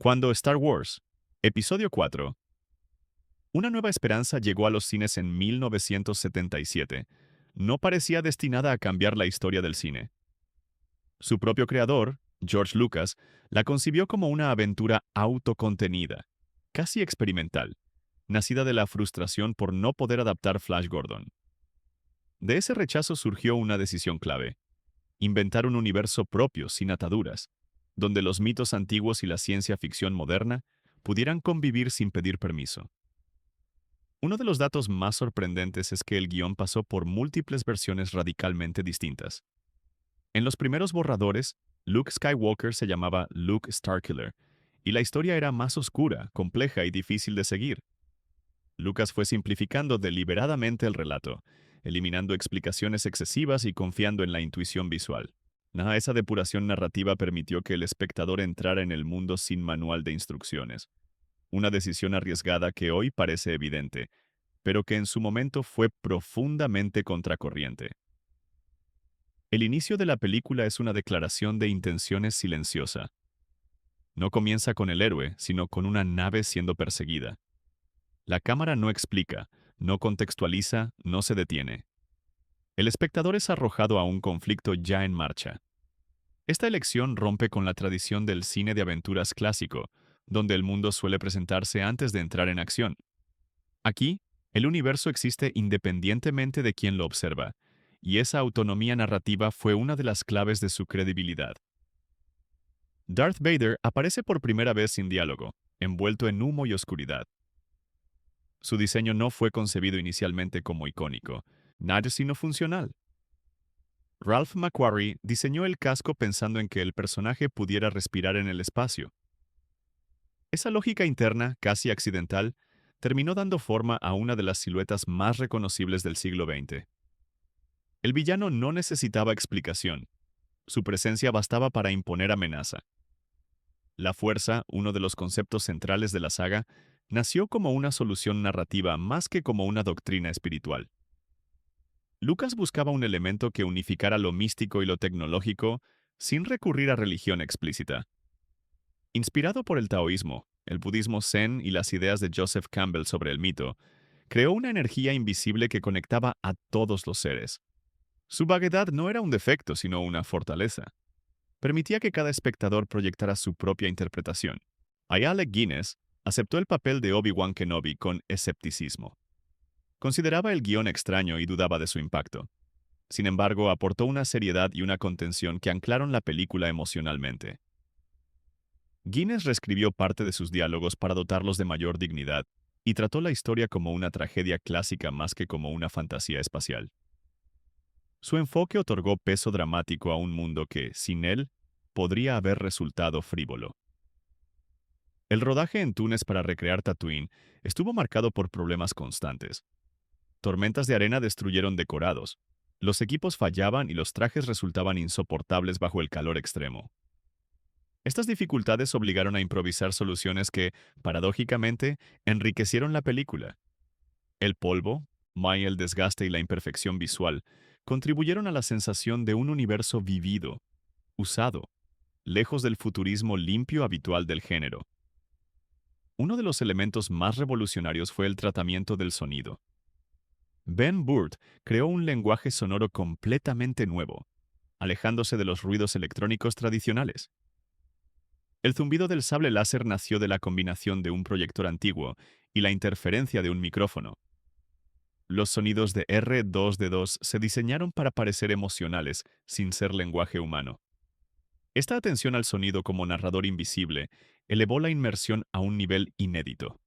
Cuando Star Wars, Episodio 4, Una nueva esperanza llegó a los cines en 1977, no parecía destinada a cambiar la historia del cine. Su propio creador, George Lucas, la concibió como una aventura autocontenida, casi experimental, nacida de la frustración por no poder adaptar Flash Gordon. De ese rechazo surgió una decisión clave: inventar un universo propio sin ataduras, donde los mitos antiguos y la ciencia ficción moderna pudieran convivir sin pedir permiso. Uno de los datos más sorprendentes es que el guión pasó por múltiples versiones radicalmente distintas. En los primeros borradores, Luke Skywalker se llamaba Luke Starkiller, y la historia era más oscura, compleja y difícil de seguir. Lucas fue simplificando deliberadamente el relato, eliminando explicaciones excesivas y confiando en la intuición visual. Esa depuración narrativa permitió que el espectador entrara en el mundo sin manual de instrucciones. Una decisión arriesgada que hoy parece evidente, pero que en su momento fue profundamente contracorriente. El inicio de la película es una declaración de intenciones silenciosa. No comienza con el héroe, sino con una nave siendo perseguida. La cámara no explica, no contextualiza, no se detiene. El espectador es arrojado a un conflicto ya en marcha. Esta elección rompe con la tradición del cine de aventuras clásico, donde el mundo suele presentarse antes de entrar en acción. Aquí, el universo existe independientemente de quien lo observa, y esa autonomía narrativa fue una de las claves de su credibilidad. Darth Vader aparece por primera vez sin diálogo, envuelto en humo y oscuridad. Su diseño no fue concebido inicialmente como icónico, nada sino funcional. Ralph McQuarrie diseñó el casco pensando en que el personaje pudiera respirar en el espacio. Esa lógica interna, casi accidental, terminó dando forma a una de las siluetas más reconocibles del siglo XX. El villano no necesitaba explicación. Su presencia bastaba para imponer amenaza. La fuerza, uno de los conceptos centrales de la saga, nació como una solución narrativa más que como una doctrina espiritual. Lucas buscaba un elemento que unificara lo místico y lo tecnológico sin recurrir a religión explícita. Inspirado por el taoísmo, el budismo zen y las ideas de Joseph Campbell sobre el mito, creó una energía invisible que conectaba a todos los seres. Su vaguedad no era un defecto, sino una fortaleza. Permitía que cada espectador proyectara su propia interpretación. Alec Guinness aceptó el papel de Obi-Wan Kenobi con escepticismo. Consideraba el guión extraño y dudaba de su impacto. Sin embargo, aportó una seriedad y una contención que anclaron la película emocionalmente. Guinness reescribió parte de sus diálogos para dotarlos de mayor dignidad y trató la historia como una tragedia clásica más que como una fantasía espacial. Su enfoque otorgó peso dramático a un mundo que, sin él, podría haber resultado frívolo. El rodaje en Túnez para recrear Tatooine estuvo marcado por problemas constantes. Tormentas de arena destruyeron decorados, los equipos fallaban y los trajes resultaban insoportables bajo el calor extremo. Estas dificultades obligaron a improvisar soluciones que, paradójicamente, enriquecieron la película. El polvo, el desgaste y la imperfección visual contribuyeron a la sensación de un universo vivido, usado, lejos del futurismo limpio habitual del género. Uno de los elementos más revolucionarios fue el tratamiento del sonido. Ben Burtt creó un lenguaje sonoro completamente nuevo, alejándose de los ruidos electrónicos tradicionales. El zumbido del sable láser nació de la combinación de un proyector antiguo y la interferencia de un micrófono. Los sonidos de R2D2 se diseñaron para parecer emocionales, sin ser lenguaje humano. Esta atención al sonido como narrador invisible elevó la inmersión a un nivel inédito.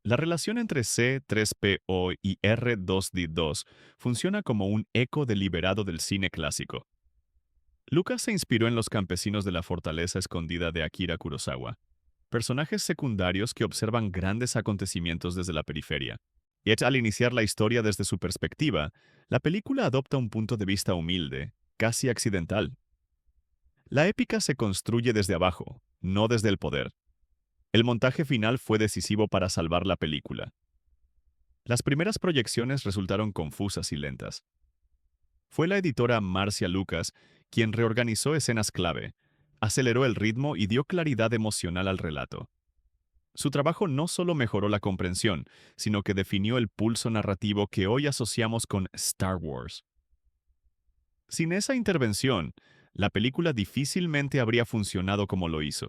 La relación entre C3PO y R2D2 funciona como un eco deliberado del cine clásico. Lucas se inspiró en los campesinos de la fortaleza escondida de Akira Kurosawa, personajes secundarios que observan grandes acontecimientos desde la periferia. Y al iniciar la historia desde su perspectiva, la película adopta un punto de vista humilde, casi accidental. La épica se construye desde abajo, no desde el poder. El montaje final fue decisivo para salvar la película. Las primeras proyecciones resultaron confusas y lentas. Fue la editora Marcia Lucas quien reorganizó escenas clave, aceleró el ritmo y dio claridad emocional al relato. Su trabajo no solo mejoró la comprensión, sino que definió el pulso narrativo que hoy asociamos con Star Wars. Sin esa intervención, la película difícilmente habría funcionado como lo hizo.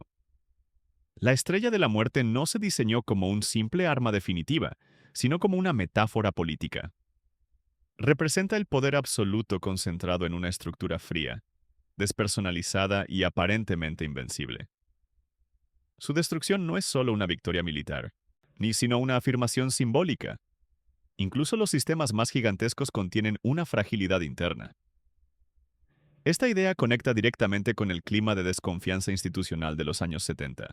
La Estrella de la Muerte no se diseñó como un simple arma definitiva, sino como una metáfora política. Representa el poder absoluto concentrado en una estructura fría, despersonalizada y aparentemente invencible. Su destrucción no es solo una victoria militar, ni sino una afirmación simbólica. Incluso los sistemas más gigantescos contienen una fragilidad interna. Esta idea conecta directamente con el clima de desconfianza institucional de los años 70.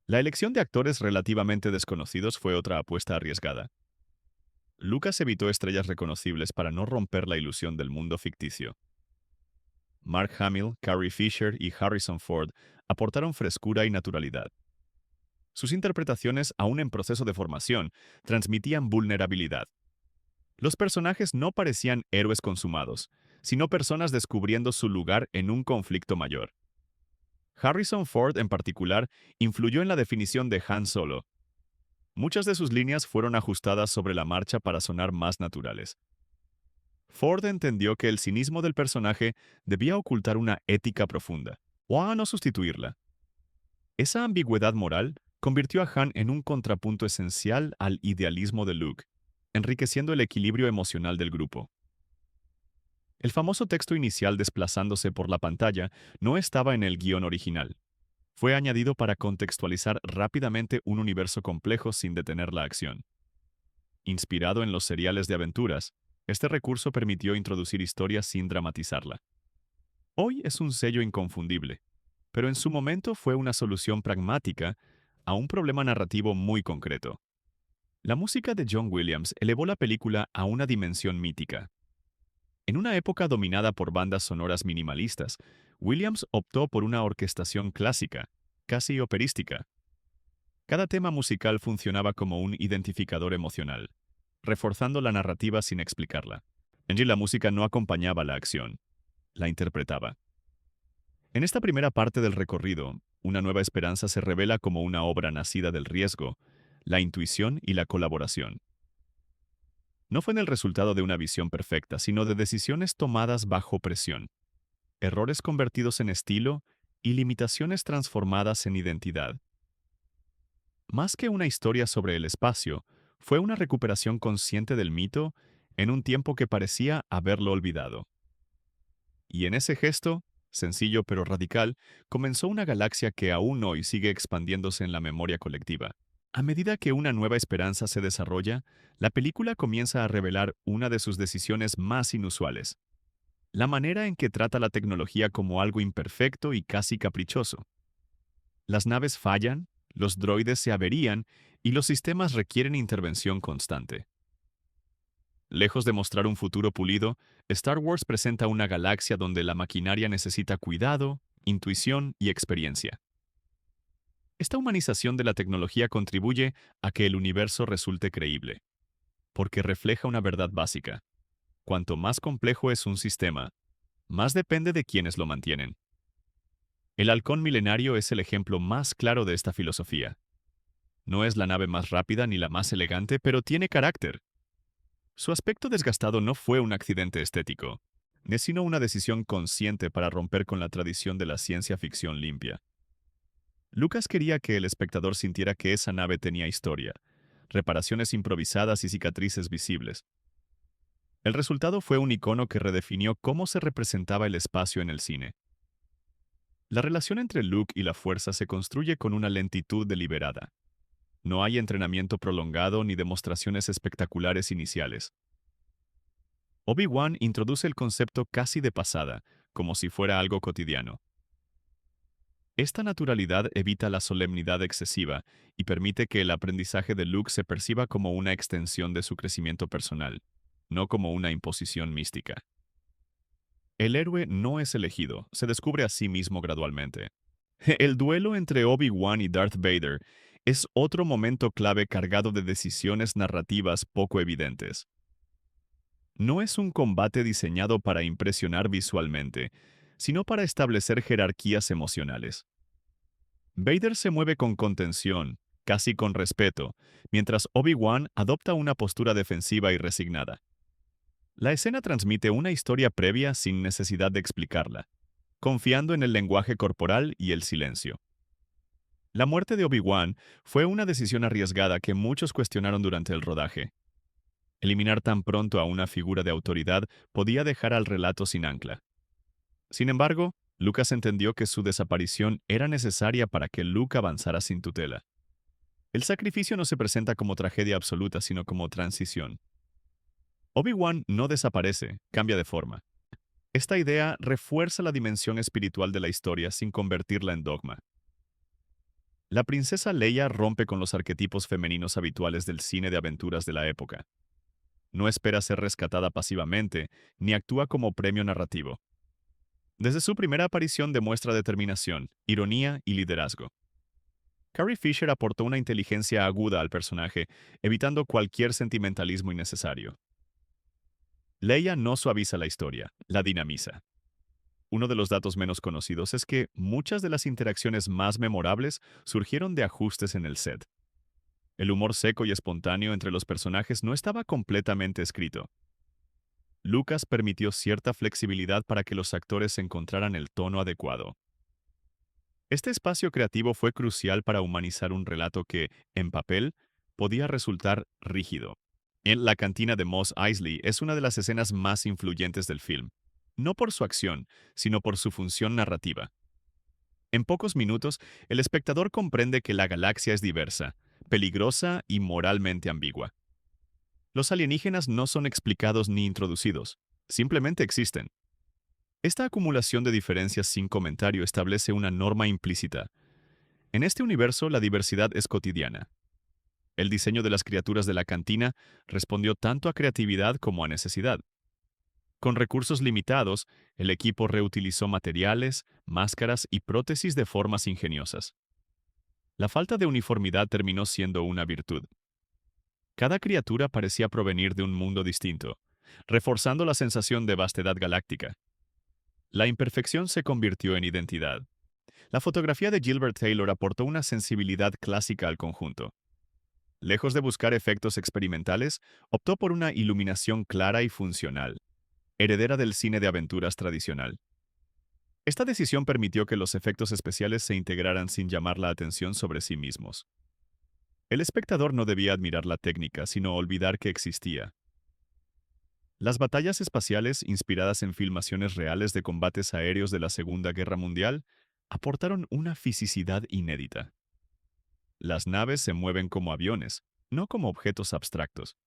La elección de actores relativamente desconocidos fue otra apuesta arriesgada. Lucas evitó estrellas reconocibles para no romper la ilusión del mundo ficticio. Mark Hamill, Carrie Fisher y Harrison Ford aportaron frescura y naturalidad. Sus interpretaciones, aún en proceso de formación, transmitían vulnerabilidad. Los personajes no parecían héroes consumados, sino personas descubriendo su lugar en un conflicto mayor. Harrison Ford, en particular, influyó en la definición de Han Solo. Muchas de sus líneas fueron ajustadas sobre la marcha para sonar más naturales. Ford entendió que el cinismo del personaje debía ocultar una ética profunda, o a no sustituirla. Esa ambigüedad moral convirtió a Han en un contrapunto esencial al idealismo de Luke, enriqueciendo el equilibrio emocional del grupo. El famoso texto inicial desplazándose por la pantalla no estaba en el guión original. Fue añadido para contextualizar rápidamente un universo complejo sin detener la acción. Inspirado en los seriales de aventuras, este recurso permitió introducir historias sin dramatizarla. Hoy es un sello inconfundible, pero en su momento fue una solución pragmática a un problema narrativo muy concreto. La música de John Williams elevó la película a una dimensión mítica. En una época dominada por bandas sonoras minimalistas, Williams optó por una orquestación clásica, casi operística. Cada tema musical funcionaba como un identificador emocional, reforzando la narrativa sin explicarla. Allí la música no acompañaba la acción, la interpretaba. En esta primera parte del recorrido, Una Nueva Esperanza se revela como una obra nacida del riesgo, la intuición y la colaboración. No fue en el resultado de una visión perfecta, sino de decisiones tomadas bajo presión, errores convertidos en estilo y limitaciones transformadas en identidad. Más que una historia sobre el espacio, fue una recuperación consciente del mito en un tiempo que parecía haberlo olvidado. Y en ese gesto, sencillo pero radical, comenzó una galaxia que aún hoy sigue expandiéndose en la memoria colectiva. A medida que Una Nueva Esperanza se desarrolla, la película comienza a revelar una de sus decisiones más inusuales: la manera en que trata la tecnología como algo imperfecto y casi caprichoso. Las naves fallan, los droides se averían y los sistemas requieren intervención constante. Lejos de mostrar un futuro pulido, Star Wars presenta una galaxia donde la maquinaria necesita cuidado, intuición y experiencia. Esta humanización de la tecnología contribuye a que el universo resulte creíble, porque refleja una verdad básica: cuanto más complejo es un sistema, más depende de quienes lo mantienen. El halcón milenario es el ejemplo más claro de esta filosofía. No es la nave más rápida ni la más elegante, pero tiene carácter. Su aspecto desgastado no fue un accidente estético, sino una decisión consciente para romper con la tradición de la ciencia ficción limpia. Lucas quería que el espectador sintiera que esa nave tenía historia, reparaciones improvisadas y cicatrices visibles. El resultado fue un icono que redefinió cómo se representaba el espacio en el cine. La relación entre Luke y la Fuerza se construye con una lentitud deliberada. No hay entrenamiento prolongado ni demostraciones espectaculares iniciales. Obi-Wan introduce el concepto casi de pasada, como si fuera algo cotidiano. Esta naturalidad evita la solemnidad excesiva y permite que el aprendizaje de Luke se perciba como una extensión de su crecimiento personal, no como una imposición mística. El héroe no es elegido, se descubre a sí mismo gradualmente. El duelo entre Obi-Wan y Darth Vader es otro momento clave cargado de decisiones narrativas poco evidentes. No es un combate diseñado para impresionar visualmente, sino para establecer jerarquías emocionales. Vader se mueve con contención, casi con respeto, mientras Obi-Wan adopta una postura defensiva y resignada. La escena transmite una historia previa sin necesidad de explicarla, confiando en el lenguaje corporal y el silencio. La muerte de Obi-Wan fue una decisión arriesgada que muchos cuestionaron durante el rodaje. Eliminar tan pronto a una figura de autoridad podía dejar al relato sin ancla. Sin embargo, Lucas entendió que su desaparición era necesaria para que Luke avanzara sin tutela. El sacrificio no se presenta como tragedia absoluta, sino como transición. Obi-Wan no desaparece, cambia de forma. Esta idea refuerza la dimensión espiritual de la historia sin convertirla en dogma. La princesa Leia rompe con los arquetipos femeninos habituales del cine de aventuras de la época. No espera ser rescatada pasivamente, ni actúa como premio narrativo. Desde su primera aparición demuestra determinación, ironía y liderazgo. Carrie Fisher aportó una inteligencia aguda al personaje, evitando cualquier sentimentalismo innecesario. Leia no suaviza la historia, la dinamiza. Uno de los datos menos conocidos es que muchas de las interacciones más memorables surgieron de ajustes en el set. El humor seco y espontáneo entre los personajes no estaba completamente escrito. Lucas permitió cierta flexibilidad para que los actores encontraran el tono adecuado. Este espacio creativo fue crucial para humanizar un relato que, en papel, podía resultar rígido. En La cantina de Mos Eisley es una de las escenas más influyentes del film, no por su acción, sino por su función narrativa. En pocos minutos, el espectador comprende que la galaxia es diversa, peligrosa y moralmente ambigua. Los alienígenas no son explicados ni introducidos, simplemente existen. Esta acumulación de diferencias sin comentario establece una norma implícita. En este universo, la diversidad es cotidiana. El diseño de las criaturas de la cantina respondió tanto a creatividad como a necesidad. Con recursos limitados, el equipo reutilizó materiales, máscaras y prótesis de formas ingeniosas. La falta de uniformidad terminó siendo una virtud. Cada criatura parecía provenir de un mundo distinto, reforzando la sensación de vastedad galáctica. La imperfección se convirtió en identidad. La fotografía de Gilbert Taylor aportó una sensibilidad clásica al conjunto. Lejos de buscar efectos experimentales, optó por una iluminación clara y funcional, heredera del cine de aventuras tradicional. Esta decisión permitió que los efectos especiales se integraran sin llamar la atención sobre sí mismos. El espectador no debía admirar la técnica, sino olvidar que existía. Las batallas espaciales, inspiradas en filmaciones reales de combates aéreos de la Segunda Guerra Mundial, aportaron una fisicidad inédita. Las naves se mueven como aviones, no como objetos abstractos.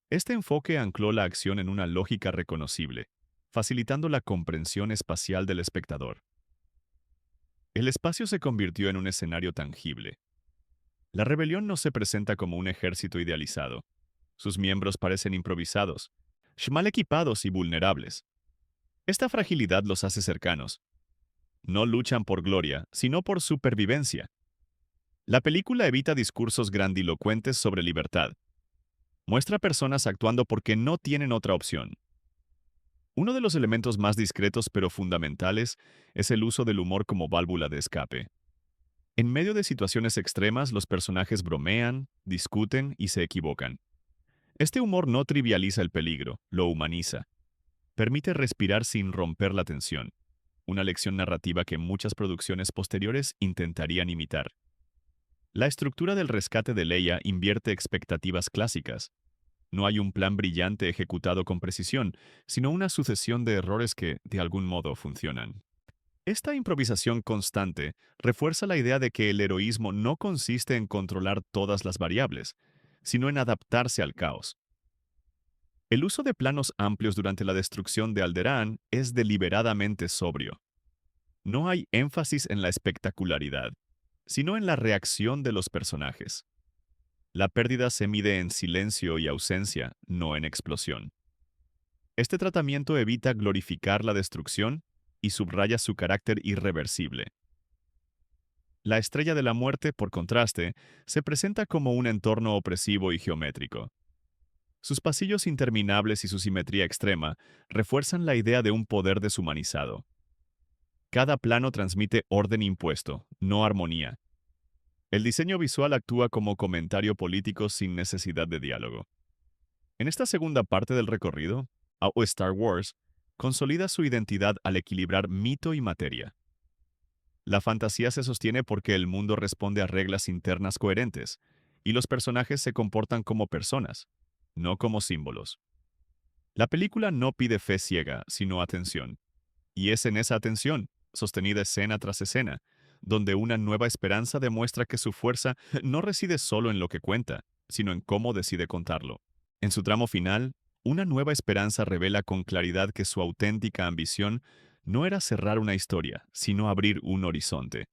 Este enfoque ancló la acción en una lógica reconocible, facilitando la comprensión espacial del espectador. El espacio se convirtió en un escenario tangible. La rebelión no se presenta como un ejército idealizado. Sus miembros parecen improvisados, mal equipados y vulnerables. Esta fragilidad los hace cercanos. No luchan por gloria, sino por supervivencia. La película evita discursos grandilocuentes sobre libertad. Muestra personas actuando porque no tienen otra opción. Uno de los elementos más discretos pero fundamentales es el uso del humor como válvula de escape. En medio de situaciones extremas, los personajes bromean, discuten y se equivocan. Este humor no trivializa el peligro, lo humaniza. Permite respirar sin romper la tensión, una lección narrativa que muchas producciones posteriores intentarían imitar. La estructura del rescate de Leia invierte expectativas clásicas. No hay un plan brillante ejecutado con precisión, sino una sucesión de errores que, de algún modo, funcionan. Esta improvisación constante refuerza la idea de que el heroísmo no consiste en controlar todas las variables, sino en adaptarse al caos. El uso de planos amplios durante la destrucción de Alderaan es deliberadamente sobrio. No hay énfasis en la espectacularidad, sino en la reacción de los personajes. La pérdida se mide en silencio y ausencia, no en explosión. Este tratamiento evita glorificar la destrucción y subraya su carácter irreversible. La estrella de la muerte, por contraste, se presenta como un entorno opresivo y geométrico. Sus pasillos interminables y su simetría extrema refuerzan la idea de un poder deshumanizado. Cada plano transmite orden impuesto, no armonía. El diseño visual actúa como comentario político sin necesidad de diálogo. En esta segunda parte del recorrido, Star Wars consolida su identidad al equilibrar mito y materia. La fantasía se sostiene porque el mundo responde a reglas internas coherentes, y los personajes se comportan como personas, no como símbolos. La película no pide fe ciega, sino atención. Y es en esa atención, sostenida escena tras escena, donde una nueva esperanza demuestra que su fuerza no reside solo en lo que cuenta, sino en cómo decide contarlo. En su tramo final, una nueva esperanza revela con claridad que su auténtica ambición no era cerrar una historia, sino abrir un horizonte.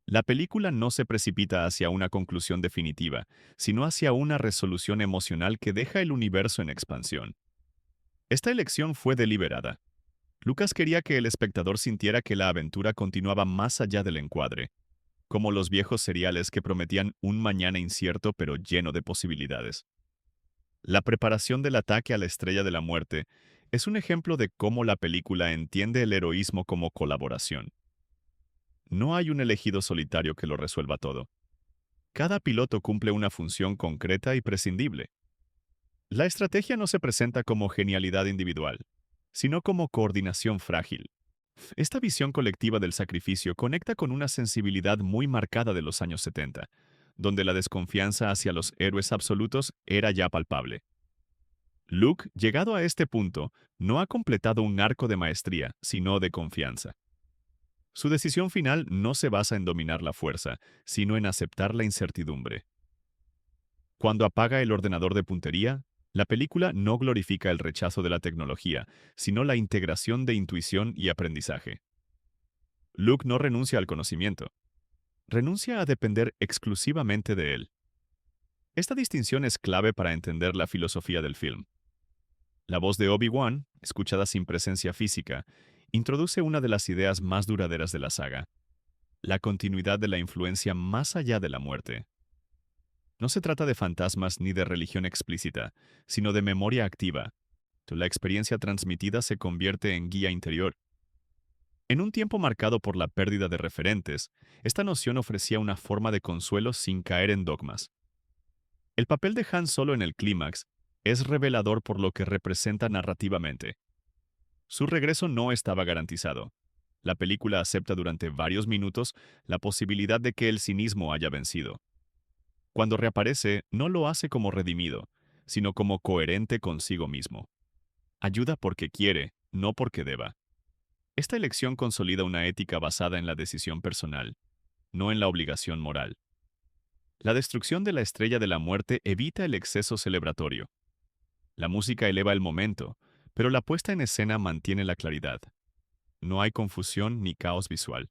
La película no se precipita hacia una conclusión definitiva, sino hacia una resolución emocional que deja el universo en expansión. Esta elección fue deliberada. Lucas quería que el espectador sintiera que la aventura continuaba más allá del encuadre, como los viejos seriales que prometían un mañana incierto pero lleno de posibilidades. La preparación del ataque a la Estrella de la Muerte es un ejemplo de cómo la película entiende el heroísmo como colaboración. No hay un elegido solitario que lo resuelva todo. Cada piloto cumple una función concreta y prescindible. La estrategia no se presenta como genialidad individual, sino como coordinación frágil. Esta visión colectiva del sacrificio conecta con una sensibilidad muy marcada de los años 70, donde la desconfianza hacia los héroes absolutos era ya palpable. Luke, llegado a este punto, no ha completado un arco de maestría, sino de confianza. Su decisión final no se basa en dominar la fuerza, sino en aceptar la incertidumbre. Cuando apaga el ordenador de puntería, la película no glorifica el rechazo de la tecnología, sino la integración de intuición y aprendizaje. Luke no renuncia al conocimiento, renuncia a depender exclusivamente de él. Esta distinción es clave para entender la filosofía del film. La voz de Obi-Wan, escuchada sin presencia física, introduce una de las ideas más duraderas de la saga: la continuidad de la influencia más allá de la muerte. No se trata de fantasmas ni de religión explícita, sino de memoria activa. La experiencia transmitida se convierte en guía interior. En un tiempo marcado por la pérdida de referentes, esta noción ofrecía una forma de consuelo sin caer en dogmas. El papel de Han Solo en el clímax es revelador por lo que representa narrativamente. Su regreso no estaba garantizado. La película acepta durante varios minutos la posibilidad de que el cinismo haya vencido. Cuando reaparece, no lo hace como redimido, sino como coherente consigo mismo. Ayuda porque quiere, no porque deba. Esta elección consolida una ética basada en la decisión personal, no en la obligación moral. La destrucción de la Estrella de la Muerte evita el exceso celebratorio. La música eleva el momento, pero la puesta en escena mantiene la claridad. No hay confusión ni caos visual.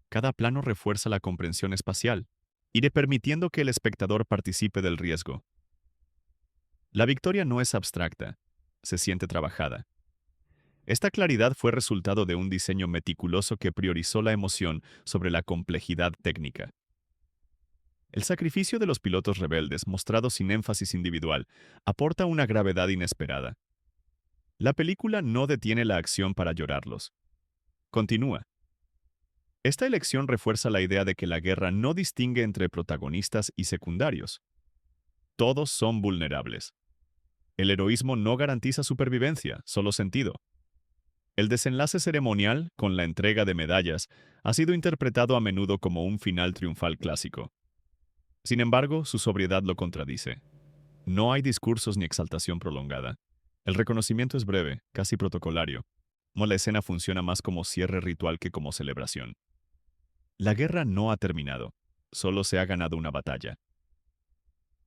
Cada plano refuerza la comprensión espacial, iré permitiendo que el espectador participe del riesgo. La victoria no es abstracta, se siente trabajada. Esta claridad fue resultado de un diseño meticuloso que priorizó la emoción sobre la complejidad técnica. El sacrificio de los pilotos rebeldes, mostrado sin énfasis individual, aporta una gravedad inesperada. La película no detiene la acción para llorarlos. Continúa. Esta elección refuerza la idea de que la guerra no distingue entre protagonistas y secundarios. Todos son vulnerables. El heroísmo no garantiza supervivencia, solo sentido. El desenlace ceremonial, con la entrega de medallas, ha sido interpretado a menudo como un final triunfal clásico. Sin embargo, su sobriedad lo contradice. No hay discursos ni exaltación prolongada. El reconocimiento es breve, casi protocolario. La escena funciona más como cierre ritual que como celebración. La guerra no ha terminado, solo se ha ganado una batalla.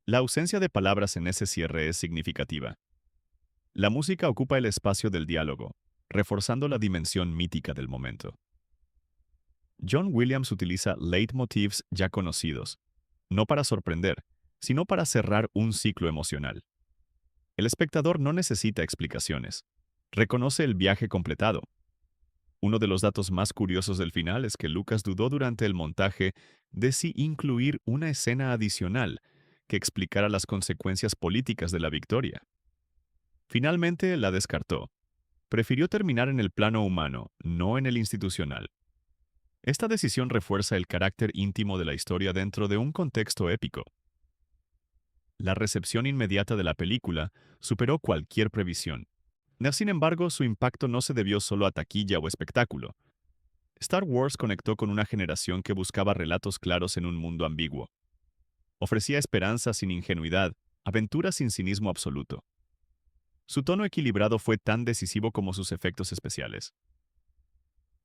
La ausencia de palabras en ese cierre es significativa. La música ocupa el espacio del diálogo, reforzando la dimensión mítica del momento. John Williams utiliza leitmotivs ya conocidos, no para sorprender, sino para cerrar un ciclo emocional. El espectador no necesita explicaciones. Reconoce el viaje completado. Uno de los datos más curiosos del final es que Lucas dudó durante el montaje de si incluir una escena adicional que explicara las consecuencias políticas de la victoria. Finalmente la descartó. prefirió terminar en el plano humano, no en el institucional. Esta decisión refuerza el carácter íntimo de la historia dentro de un contexto épico. La recepción inmediata de la película superó cualquier previsión. Sin embargo, su impacto no se debió solo a taquilla o espectáculo. Star Wars conectó con una generación que buscaba relatos claros en un mundo ambiguo. Ofrecía esperanza sin ingenuidad, aventura sin cinismo absoluto. Su tono equilibrado fue tan decisivo como sus efectos especiales.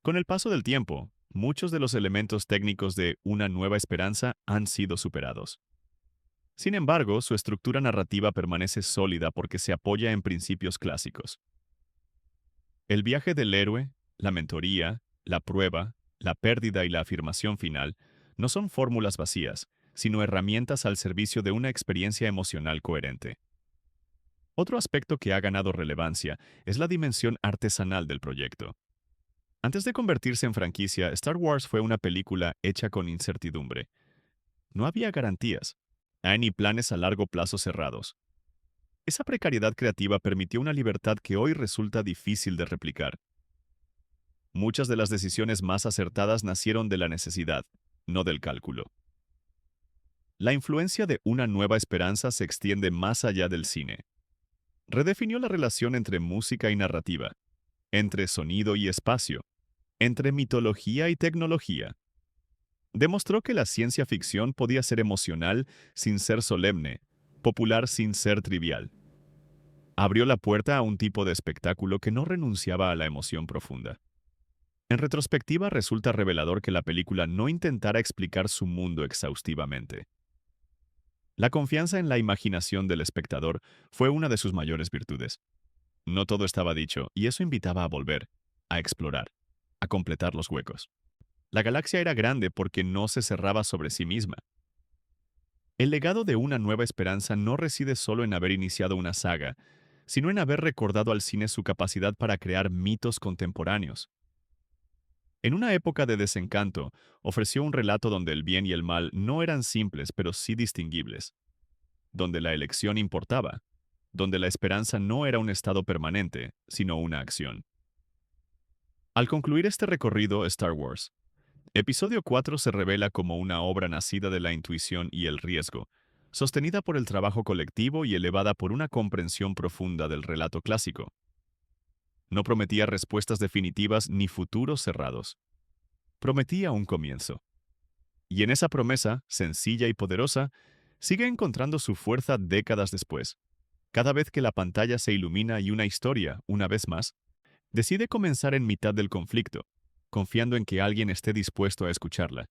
Con el paso del tiempo, muchos de los elementos técnicos de Una Nueva Esperanza han sido superados. Sin embargo, su estructura narrativa permanece sólida porque se apoya en principios clásicos. El viaje del héroe, la mentoría, la prueba, la pérdida y la afirmación final no son fórmulas vacías, sino herramientas al servicio de una experiencia emocional coherente. Otro aspecto que ha ganado relevancia es la dimensión artesanal del proyecto. Antes de convertirse en franquicia, Star Wars fue una película hecha con incertidumbre. No había garantías, ni planes a largo plazo cerrados. Esa precariedad creativa permitió una libertad que hoy resulta difícil de replicar. Muchas de las decisiones más acertadas nacieron de la necesidad, no del cálculo. La influencia de Una Nueva Esperanza se extiende más allá del cine. Redefinió la relación entre música y narrativa, entre sonido y espacio, entre mitología y tecnología. Demostró que la ciencia ficción podía ser emocional sin ser solemne, popular sin ser trivial. Abrió la puerta a un tipo de espectáculo que no renunciaba a la emoción profunda. En retrospectiva, resulta revelador que la película no intentara explicar su mundo exhaustivamente. La confianza en la imaginación del espectador fue una de sus mayores virtudes. No todo estaba dicho, y eso invitaba a volver, a explorar, a completar los huecos. La galaxia era grande porque no se cerraba sobre sí misma. El legado de Una Nueva Esperanza no reside solo en haber iniciado una saga, sino en haber recordado al cine su capacidad para crear mitos contemporáneos. En una época de desencanto, ofreció un relato donde el bien y el mal no eran simples, pero sí distinguibles, donde la elección importaba, donde la esperanza no era un estado permanente, sino una acción. Al concluir este recorrido, Star Wars, Episodio 4 se revela como una obra nacida de la intuición y el riesgo, sostenida por el trabajo colectivo y elevada por una comprensión profunda del relato clásico. No prometía respuestas definitivas ni futuros cerrados. Prometía un comienzo. Y en esa promesa, sencilla y poderosa, sigue encontrando su fuerza décadas después. Cada vez que la pantalla se ilumina y una historia, una vez más, decide comenzar en mitad del conflicto, confiando en que alguien esté dispuesto a escucharla.